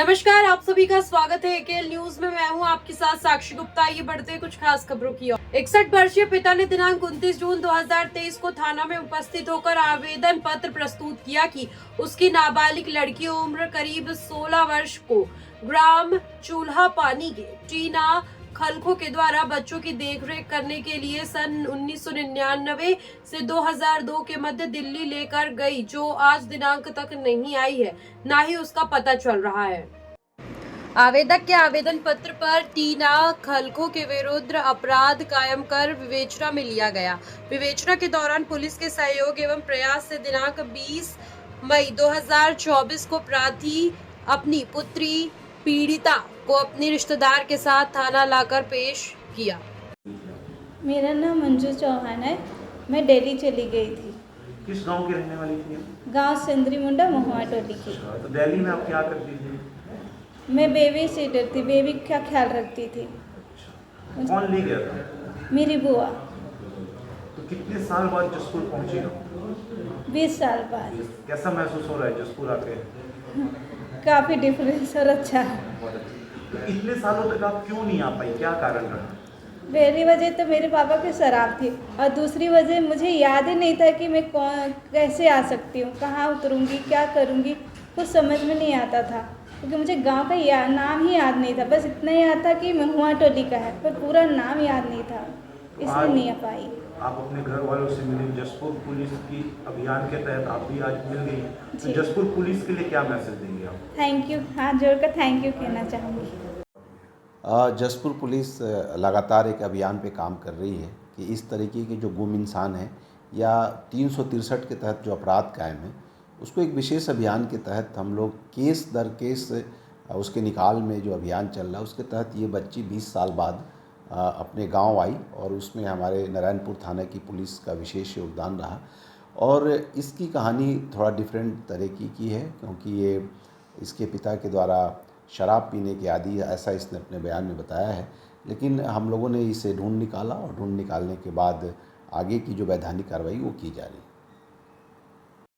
नमस्कार, आप सभी का स्वागत है एकेएल न्यूज में। मैं हूं आपके साथ साक्षी गुप्ता। ये बढ़ते हैं कुछ खास खबरों की ओर। 61 वर्षीय पिता ने दिनांक 29 जून 2023 को थाना में उपस्थित होकर आवेदन पत्र प्रस्तुत किया कि उसकी नाबालिग लड़की उम्र करीब 16 वर्ष को ग्राम चूल्हा पानी के टीना खलखो के द्वारा बच्चों की देखरेख करने के लिए सन 1999 से 2002 के मध्य दिल्ली लेकर गई, जो आज दिनांक तक नहीं आई है, ना ही उसका पता चल रहा है। आवेदक के आवेदन पत्र पर टीना खलखो के विरुद्ध अपराध कायम कर विवेचना में लिया गया। विवेचना के दौरान पुलिस के सहयोग एवं प्रयास से दिनांक 20 मई 2024 को प्रार्थी अपनी पुत्री पीड़िता को अपने रिश्तेदार के साथ थाना लाकर पेश किया। मेरा नाम मंजू चौहान है। मैं दिल्ली चली गई थी। किस गांव की रहने वाली थी? गांव सिंदरी मुंडा महुआ टोली की। तो दिल्ली में आप क्या करती थी? मैं बेबी सीटर थी, बेबी का ख्याल रखती थी। कौन ले गया था? मेरी बुआ। तो कितने साल बाद जसपुर पहुंची हो? 20 साल बाद। कैसा महसूस हो रहा है जसपुर आके? काफ़ी डिफरेंस और अच्छा है। तो इतने सालों तक आप क्यों नहीं आ पाई, क्या कारण रहा? पहली वजह तो मेरे पापा की शराब थी, और दूसरी वजह मुझे याद ही नहीं था कि मैं कैसे आ सकती हूँ, कहाँ उतरूँगी, क्या करूँगी, कुछ समझ में नहीं आता था। क्योंकि मुझे गांव का नाम ही याद नहीं था, बस इतना याद था कि महुआ टोली का है, पर पूरा नाम याद नहीं था, इसलिए नहीं आ पाई। आप अपने घर वालों से मिले, जसपुर पुलिस की अभियान के तहत आप भी आज मिल गई हैं, तो जसपुर पुलिस के लिए क्या मैसेज देंगे आप? थैंक यू, हाथ जोड़कर थैंक यू कहना चाहूँगी। जसपुर पुलिस लगातार एक अभियान पे काम कर रही है कि इस तरीके के जो गुम इंसान हैं या 363 के तहत जो अपराध कायम है, उसको एक विशेष अभियान के तहत हम लोग केस दर केस उसके निकाल में जो अभियान चल रहा है, उसके तहत ये बच्ची 20 साल बाद अपने गांव आई और उसमें हमारे नारायणपुर थाने की पुलिस का विशेष योगदान रहा। और इसकी कहानी थोड़ा डिफरेंट तरीके की है, क्योंकि ये इसके पिता के द्वारा शराब पीने के आदी, ऐसा इसने अपने बयान में बताया है। लेकिन हम लोगों ने इसे ढूंढ निकाला और ढूंढ निकालने के बाद आगे की जो वैधानिक कार्रवाई वो की जा रही है।